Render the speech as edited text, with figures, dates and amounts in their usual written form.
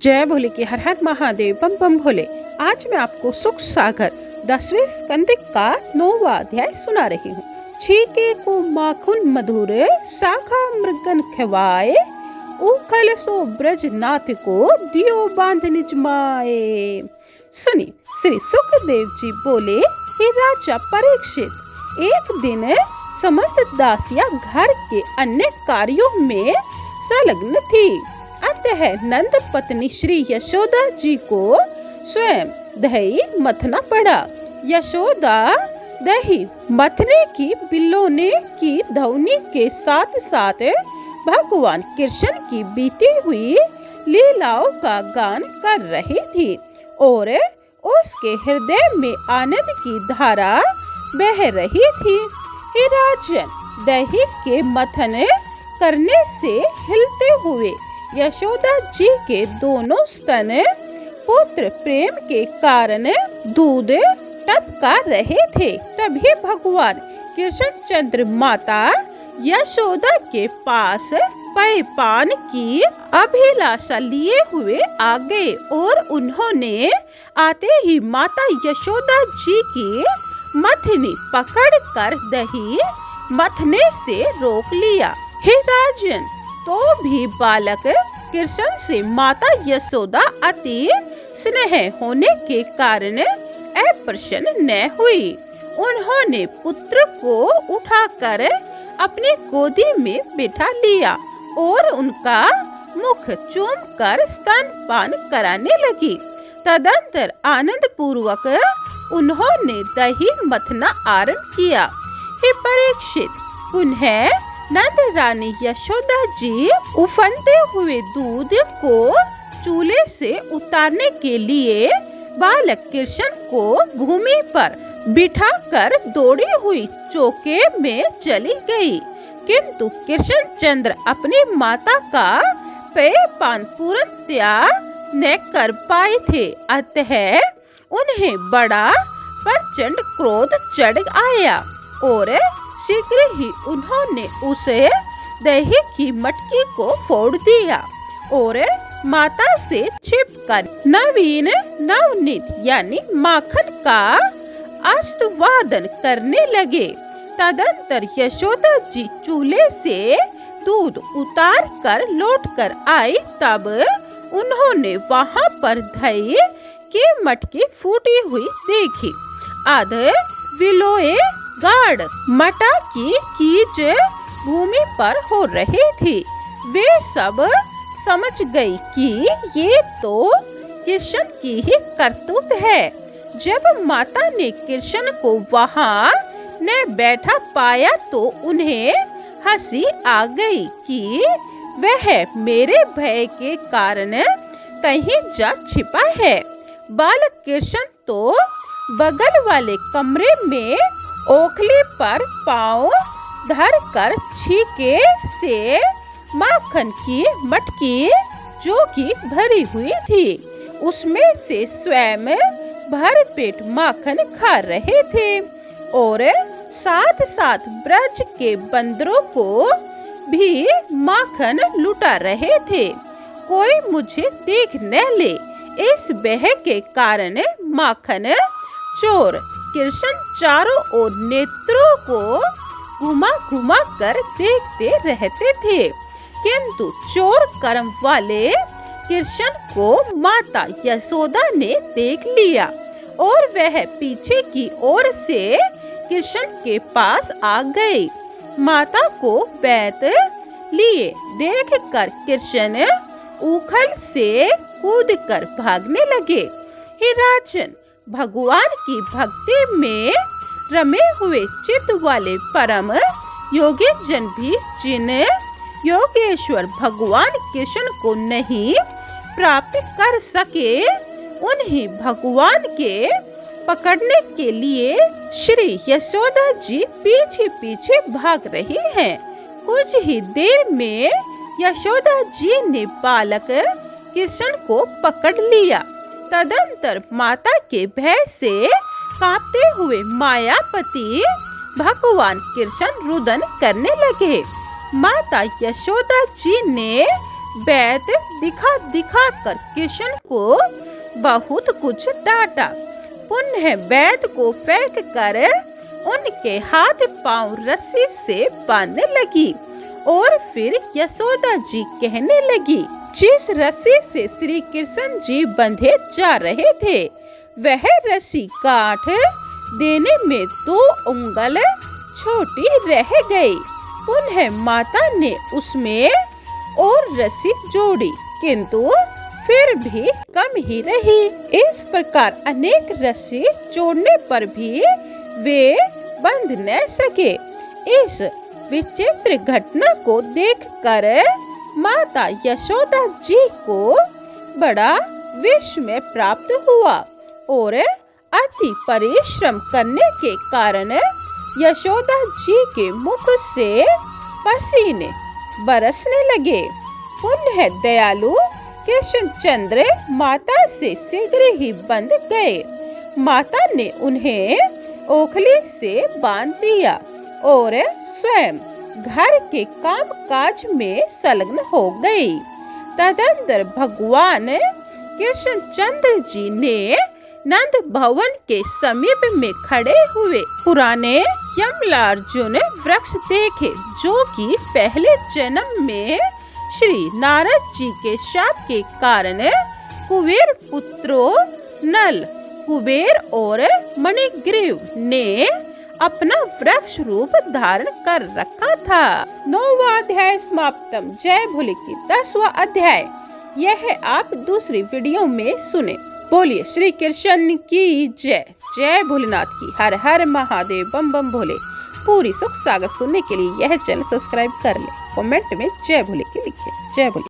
जय भोले की हर हर महादेव बम बम भोले। आज मैं आपको सुख सागर 10वें स्कंद का 9वां अध्याय सुना रही हूँ। छीके को माखुन मधुर शाखा मृगन खवाए, उखल सो ब्रजनाथ को दियो बांध निज माए। सुनी श्री सुखदेव जी बोले, हे राजा परीक्षित, एक दिन समस्त दासियां घर के अन्य कार्यों में संलग्न थी। अतः नंद पत्नी श्री यशोदा जी को स्वयं दही मथना पड़ा। यशोदा दही मथने की बिल्लोने की ध्वनि के साथ साथ भगवान कृष्ण की बीती हुई लीलाओं का गान कर रही थी और उसके हृदय में आनंद की धारा बह रही थी। हे राजन, दही के मथन करने से हिलते हुए यशोदा जी के दोनों स्तन पुत्र प्रेम के कारण दूध टपका रहे थे। तभी भगवान कृष्णचंद्र माता यशोदा के पास पान की अभिलाषा लिए हुए आ गए और उन्होंने आते ही माता यशोदा जी की मथनी पकड़कर दही मथने से रोक लिया। हे राजन, तो भी बालक कृष्ण से माता यशोदा अति स्नेह होने के कारण अप्रसन्न न हुई। उन्होंने पुत्र को उठाकर अपनी गोदी में बिठा लिया और उनका मुख चूमकर स्तनपान कराने लगी। तदंतर आनंद पूर्वक उन्होंने दही मथना आरंभ किया। हे परीक्षित, पुनः नंद रानी यशोदा जी उफनते हुए दूध को चूल्हे से उतारने के लिए बालक कृष्ण को भूमि पर बिठाकर दौड़ी हुई चौके में चली गई, किंतु कृष्णचंद्र अपनी माता का पेयपान पूर्णतया न कर पाए थे। अतः उन्हें बड़ा प्रचंड क्रोध चढ़ आया और शीघ्र ही उन्होंने उसे दही की मटकी को फोड़ दिया और माता से छिपकर नवीन नवनीत यानी माखन का अष्टवादन करने लगे। तदंतर यशोदा जी चूल्हे से दूध उतार कर लौट कर आई। तब उन्होंने वहां पर दही की मटकी फूटी हुई देखी। आध विलोए गाढ़ मटा की कीच भूमि पर हो रही थी। वे सब समझ गई कि ये तो कृष्ण की ही करतूत है। जब माता ने कृष्ण को वहां न बैठा पाया तो उन्हें हंसी आ गई कि वह मेरे भय के कारण कहीं जा छिपा है। बालक कृष्ण तो बगल वाले कमरे में ओखली पर पांव धरकर छीके से माखन की मटकी जो कि भरी हुई थी उसमें से स्वयं भर पेट माखन खा रहे थे और साथ साथ ब्रज के बंदरों को भी माखन लुटा रहे थे। कोई मुझे देख न ले, इस बह के कारण माखन चोर कृष्ण चारों ओर नेत्रों को घुमा घुमा कर देखते रहते थे, किंतु चोर कर्म वाले कृष्ण को माता यशोदा ने देख लिया और वह पीछे की ओर से कृष्ण के पास आ गई। माता को बैत लिए देखकर कृष्ण उखल से कूदकर भागने लगे। हे राजन, भगवान की भक्ति में रमे हुए चित्त वाले परम योगी जन भी जिन योगेश्वर भगवान कृष्ण को नहीं प्राप्त कर सके, उन्हीं भगवान के पकड़ने के लिए श्री यशोदा जी पीछे पीछे भाग रही हैं। कुछ ही देर में यशोदा जी ने बालक कृष्ण को पकड़ लिया। तदंतर माता के भय से कांपते हुए मायापति भगवान कृष्ण रुदन करने लगे। माता यशोदा जी ने वैद दिखा दिखा कर किशन को बहुत कुछ डांटा। पुनः वैद को फेंक कर उनके हाथ पांव रस्सी से बांधने लगी और फिर यशोदा जी कहने लगी, जिस रस्सी से श्री कृष्ण जी बंधे जा रहे थे वह रस्सी गांठ देने में 2 उंगल छोटी रह गई। पुनः माता ने उसमें और रस्सी जोड़ी, किंतु फिर भी कम ही रही। इस प्रकार अनेक रस्सी जोड़ने पर भी वे बंध न सके। इस विचित्र घटना को देखकर माता यशोदा जी को बड़ा विस्मय प्राप्त हुआ और अति परिश्रम करने के कारण यशोदा जी के मुख से पसीने बरसने लगे। पुनः दयालु कृष्णचंद्र माता से शीघ्र ही बंध गए। माता ने उन्हें ओखली से बांध दिया और स्वयं घर के काम काज में संलग्न हो गई। तदंतर भगवान कृष्णचंद्र जी ने नंद भवन के समीप में खड़े हुए पुराने यमलार्जुन वृक्ष देखे, जो कि पहले जन्म में श्री नारद जी के शाप के कारण कुबेर पुत्रों नल, कुबेर और मणिग्रीव ने अपना वृक्ष रूप धारण कर रखा था। 9वां अध्याय समाप्तम। जय भोले की 10वां अध्याय यह आप दूसरी वीडियो में सुने। बोलिए श्री कृष्ण की जय। जय भोलेनाथ की। हर हर महादेव। बम बम भोले। पूरी सुख सागर सुनने के लिए यह चैनल सब्सक्राइब कर ले। कमेंट में जय भोले के लिखे। जय भोले।